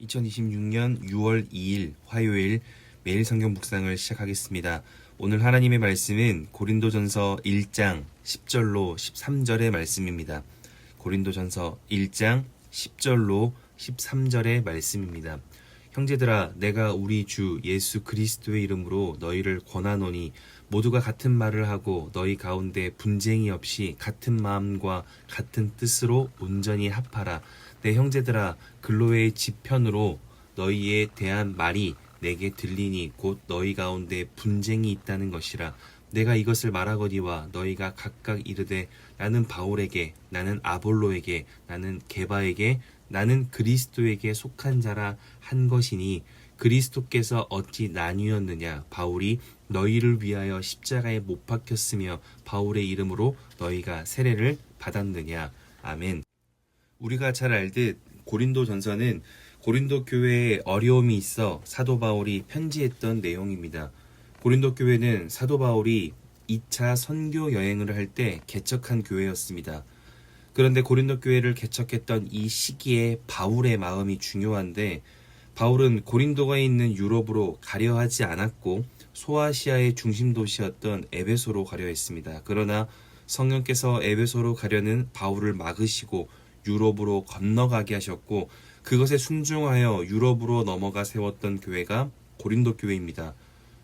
2026년 6월 2일 화요일 매일 성경 묵상을 시작하겠습니다. 오늘 하나님의 말씀은 고린도전서 1장 10절로 13절의 말씀입니다. 고린도전서 1장 10절로 13절의 말씀입니다. 형제들아, 내가 우리 주 예수 그리스도의 이름으로 너희를 권하노니 모두가 같은 말을 하고 너희 가운데 분쟁이 없이 같은 마음과 같은 뜻으로 온전히 합하라. 내 형제들아, 근로의 지편으로 너희에 대한 말이 내게 들리니 곧 너희 가운데 분쟁이 있다는 것이라. 내가 이것을 말하거니와 너희가 각각 이르되 나는 바울에게, 나는 아볼로에게, 나는 게바에게, 나는 그리스도에게 속한 자라 한 것이니 그리스도께서 어찌 나뉘었느냐. 바울이 너희를 위하여 십자가에 못 박혔으며 바울의 이름으로 너희가 세례를 받았느냐. 아멘. 우리가 잘 알듯 고린도 전서는 고린도 교회에 어려움이 있어 사도 바울이 편지했던 내용입니다. 고린도 교회는 사도 바울이 2차 선교 여행을 할 때 개척한 교회였습니다. 그런데 고린도 교회를 개척했던 이 시기에 바울의 마음이 중요한데, 바울은 고린도가 있는 유럽으로 가려 하지 않았고 소아시아의 중심 도시였던 에베소로 가려 했습니다. 그러나 성령께서 에베소로 가려는 바울을 막으시고 유럽으로 건너가게 하셨고, 그것에 순종하여 유럽으로 넘어가 세웠던 교회가 고린도 교회입니다.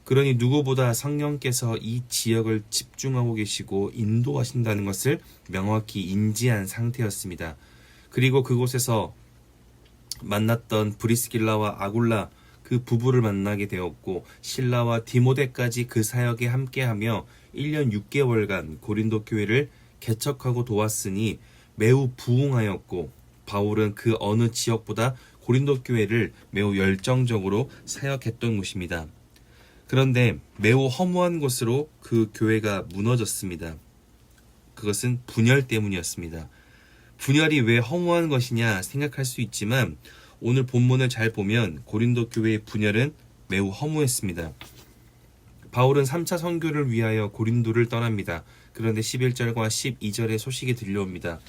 그러니 누구보다 성령께서 이 지역을 집중하고 계시고 인도하신다는 것을 명확히 인지한 상태였습니다. 그리고 그곳에서 만났던 브리스길라와 아굴라, 그 부부를 만나게 되었고 실라와 디모데까지 그 사역에 함께하며 1년 6개월간 고린도 교회를 개척하고 도왔으니 매우 부흥하였고, 바울은 그 어느 지역보다 고린도 교회를 매우 열정적으로 사역했던 곳입니다. 그런데 매우 허무한 것으로 그 교회가 무너졌습니다. 그것은 분열 때문이었습니다. 분열이 왜 허무한 것이냐 생각할 수 있지만 오늘 본문을 잘 보면 고린도 교회의 분열은 매우 허무했습니다. 바울은 3차 선교를 위하여 고린도를 떠납니다. 그런데 11절과 12절의 소식이 들려옵니다.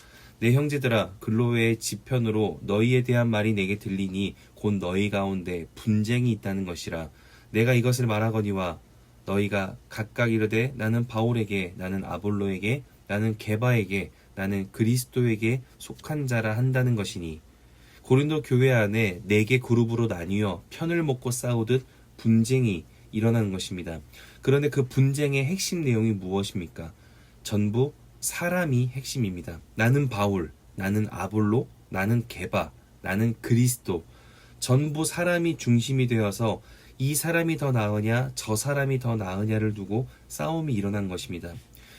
내 형제들아, 근로의 지편으로 너희에 대한 말이 내게 들리니 곧 너희 가운데 분쟁이 있다는 것이라. 내가 이것을 말하거니와 너희가 각각 이르되 나는 바울에게, 나는 아볼로에게, 나는 게바에게, 나는 그리스도에게 속한 자라 한다는 것이니, 고린도 교회 안에 4개 그룹으로 나뉘어 편을 먹고 싸우듯 분쟁이 일어나는 것입니다. 그런데 그 분쟁의 핵심 내용이 무엇입니까? 전부 사람이 핵심입니다. 나는 바울, 나는 아볼로, 나는 게바, 나는 그리스도. 전부 사람이 중심이 되어서 이 사람이 더 나으냐 저 사람이 더 나으냐를 두고 싸움이 일어난 것입니다.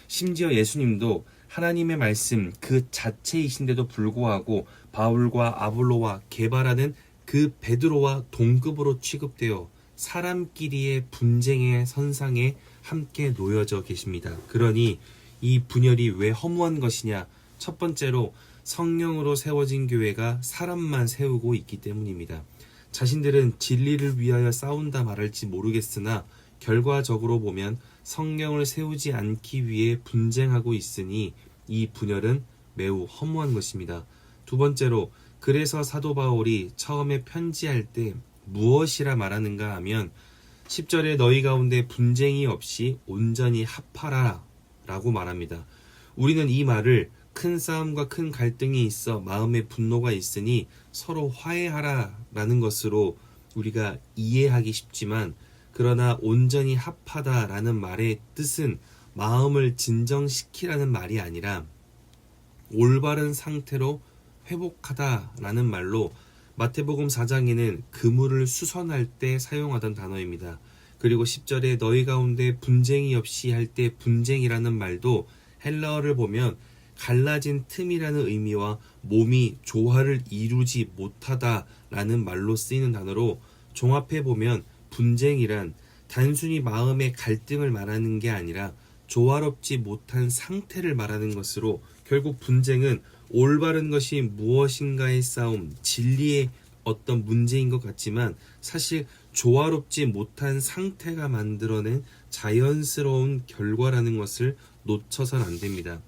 심지어 예수님도 하나님의 말씀 그 자체이신데도 불구하고 바울과 아볼로와 게바라는 그 베드로와 동급으로 취급되어 사람끼리의 분쟁의 선상에 함께 놓여져 계십니다. 그러니 이 분열이 왜 허무한 것이냐? 첫 번째로 성령으로 세워진 교회가 사람만 세우고 있기 때문입니다. 자신들은 진리를 위하여 싸운다 말할지 모르겠으나 결과적으로 보면 성령을 세우지 않기 위해 분쟁하고 있으니 이 분열은 매우 허무한 것입니다. 두 번째로, 그래서 사도 바울이 처음에 편지할 때 무엇이라 말하는가 하면 10절에 너희 가운데 분쟁이 없이 온전히 합하라 라고 말합니다. 우리는 이 말을 큰 싸움과 큰 갈등이 있어 마음에 분노가 있으니 서로 화해하라 라는 것으로 우리가 이해하기 쉽지만, 그러나 온전히 합하다 라는 말의 뜻은 마음을 진정시키라는 말이 아니라 올바른 상태로 회복하다 라는 말로 마태복음 4장에는 그물을 수선할 때 사용하던 단어입니다. 그리고 10절에 너희 가운데 분쟁이 없이 할 때 분쟁이라는 말도 헬라어를 보면 갈라진 틈이라는 의미와 몸이 조화를 이루지 못하다라는 말로 쓰이는 단어로, 종합해 보면 분쟁이란 단순히 마음의 갈등을 말하는 게 아니라 조화롭지 못한 상태를 말하는 것으로, 결국 분쟁은 올바른 것이 무엇인가의 싸움, 진리의 어떤 문제인 것 같지만 사실 조화롭지 못한 상태가 만들어낸 자연스러운 결과라는 것을 놓쳐선 안 됩니다.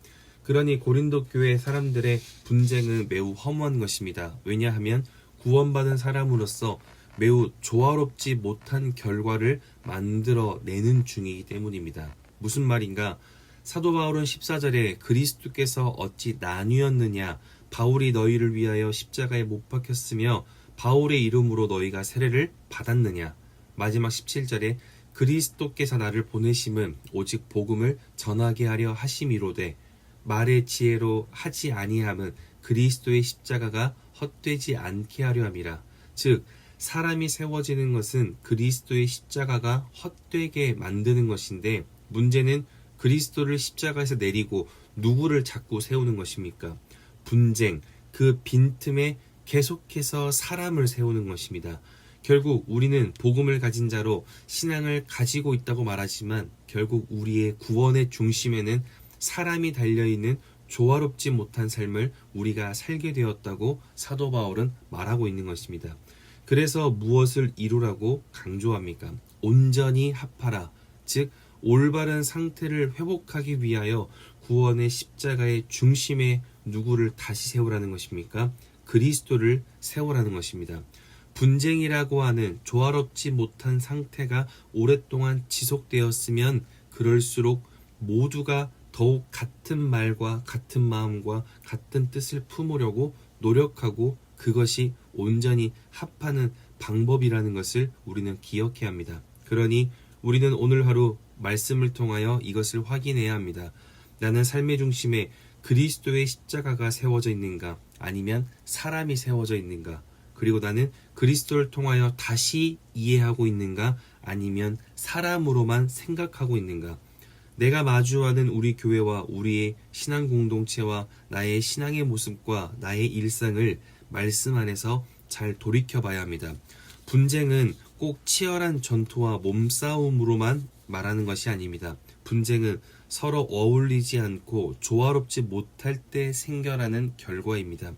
그러니 고린도 교회 사람들의 분쟁은 매우 허무한 것입니다. 왜냐하면 구원받은 사람으로서 매우 조화롭지 못한 결과를 만들어내는 중이기 때문입니다. 무슨 말인가? 사도 바울은 14절에 그리스도께서 어찌 나뉘었느냐? 바울이 너희를 위하여 십자가에 못 박혔으며 바울의 이름으로 너희가 세례를 받았느냐? 마지막 17절에 그리스도께서 나를 보내심은 오직 복음을 전하게 하려 하심이로되 말의 지혜로 하지 아니함은 그리스도의 십자가가 헛되지 않게 하려 함이라. 즉 사람이 세워지는 것은 그리스도의 십자가가 헛되게 만드는 것인데 문제는 그리스도를 십자가에서 내리고 누구를 자꾸 세우는 것입니까? 분쟁, 그 빈틈에 계속해서 사람을 세우는 것입니다. 결국 우리는 복음을 가진 자로 신앙을 가지고 있다고 말하지만 결국 우리의 구원의 중심에는 사람이 달려있는 조화롭지 못한 삶을 우리가 살게 되었다고 사도 바울은 말하고 있는 것입니다. 그래서 무엇을 이루라고 강조합니까? 온전히 합하라. 즉 올바른 상태를 회복하기 위하여 구원의 십자가의 중심에 누구를 다시 세우라는 것입니까? 그리스도를 세우라는 것입니다. 분쟁이라고 하는 조화롭지 못한 상태가 오랫동안 지속되었으면 그럴수록 모두가 더욱 같은 말과 같은 마음과 같은 뜻을 품으려고 노력하고 그것이 온전히 합하는 방법이라는 것을 우리는 기억해야 합니다. 그러니 우리는 오늘 하루 말씀을 통하여 이것을 확인해야 합니다. 나는 삶의 중심에 그리스도의 십자가가 세워져 있는가? 아니면 사람이 세워져 있는가? 그리고 나는 그리스도를 통하여 다시 이해하고 있는가? 아니면 사람으로만 생각하고 있는가? 내가 마주하는 우리 교회와 우리의 신앙 공동체와 나의 신앙의 모습과 나의 일상을 말씀 안에서 잘 돌이켜 봐야 합니다. 분쟁은 꼭 치열한 전투와 몸싸움으로만 말하는 것이 아닙니다. 분쟁은 서로 어울리지 않고 조화롭지 못할 때 생겨나는 결과입니다.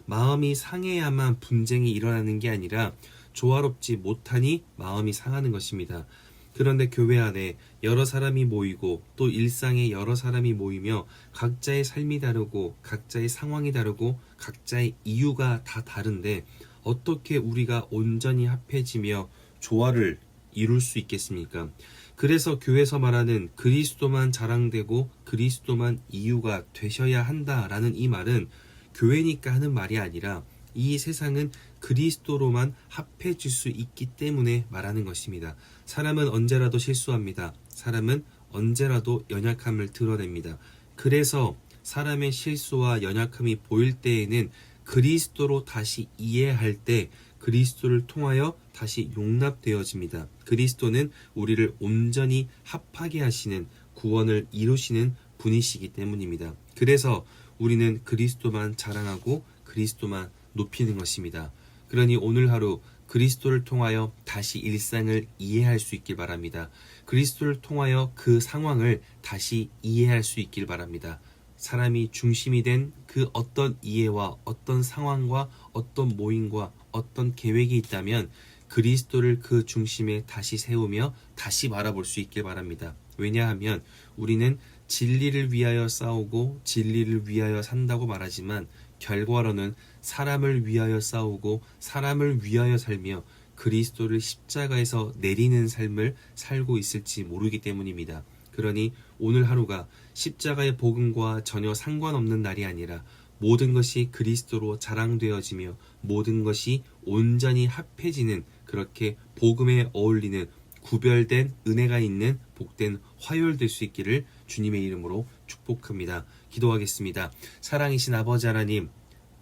마음이 상해야만 분쟁이 일어나는 게 아니라 조화롭지 못하니 마음이 상하는 것입니다. 그런데 교회 안에 여러 사람이 모이고 또 일상에 여러 사람이 모이며 각자의 삶이 다르고 각자의 상황이 다르고 각자의 이유가 다 다른데 어떻게 우리가 온전히 합해지며 조화를 이룰 수 있겠습니까? 그래서 교회에서 말하는 그리스도만 자랑되고 그리스도만 이유가 되셔야 한다라는 이 말은 교회니까 하는 말이 아니라 이 세상은 그리스도로만 합해질 수 있기 때문에 말하는 것입니다. 사람은 언제라도 실수합니다. 사람은 언제라도 연약함을 드러냅니다. 그래서 사람의 실수와 연약함이 보일 때에는 그리스도로 다시 이해할 때 그리스도를 통하여 다시 용납되어집니다. 그리스도는 우리를 온전히 합하게 하시는 구원을 이루시는 분이시기 때문입니다. 그래서 우리는 그리스도만 자랑하고 그리스도만 높이는 것입니다. 그러니 오늘 하루 그리스도를 통하여 다시 일상을 이해할 수 있길 바랍니다. 그리스도를 통하여 그 상황을 다시 이해할 수 있길 바랍니다. 사람이 중심이 된 그 어떤 이해와 어떤 상황과 어떤 모임과 어떤 계획이 있다면 그리스도를 그 중심에 다시 세우며 다시 바라볼 수 있길 바랍니다. 왜냐하면 우리는 진리를 위하여 싸우고 진리를 위하여 산다고 말하지만 결과로는 사람을 위하여 싸우고 사람을 위하여 살며 그리스도를 십자가에서 내리는 삶을 살고 있을지 모르기 때문입니다. 그러니 오늘 하루가 십자가의 복음과 전혀 상관없는 날이 아니라 모든 것이 그리스도로 자랑되어지며 모든 것이 온전히 합해지는 그렇게 복음에 어울리는 구별된 은혜가 있는 복된 화요일 될 수 있기를 주님의 이름으로 축복합니다. 기도하겠습니다. 사랑이신 아버지 하나님,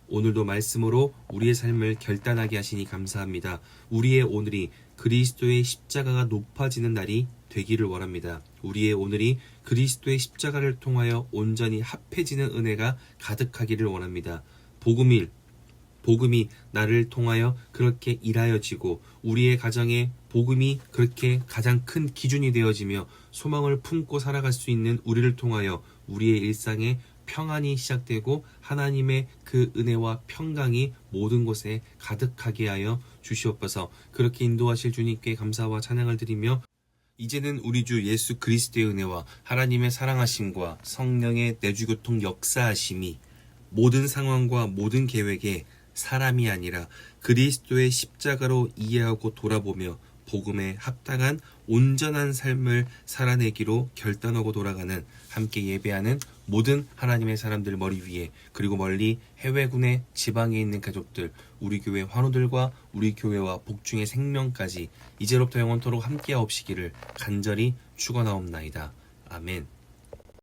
오늘도 말씀으로 우리의 삶을 결단하게 하시니 감사합니다. 우리의 오늘이 그리스도의 십자가가 높아지는 날이 되기를 원합니다. 우리의 오늘이 그리스도의 십자가를 통하여 온전히 합해지는 은혜가 가득하기를 원합니다. 복음이 나를 통하여 그렇게 일하여지고 우리의 가정에 복음이 그렇게 가장 큰 기준이 되어지며 소망을 품고 살아갈 수 있는 우리를 통하여 우리의 일상에 평안이 시작되고 하나님의 그 은혜와 평강이 모든 곳에 가득하게 하여 주시옵소서. 그렇게 인도하실 주님께 감사와 찬양을 드리며 이제는 우리 주 예수 그리스도의 은혜와 하나님의 사랑하심과 성령의 내주교통 역사하심이 모든 상황과 모든 계획에 사람이 아니라 그리스도의 십자가로 이해하고 돌아보며 복음에 합당한 온전한 삶을 살아내기로 결단하고 돌아가는, 함께 예배하는 모든 하나님의 사람들 머리 위에, 그리고 멀리 해외군의 지방에 있는 가족들, 우리 교회 환우들과 우리 교회와 복중의 생명까지 이제로부터 영원토록 함께하옵시기를 간절히 축원하옵나이다. 아멘.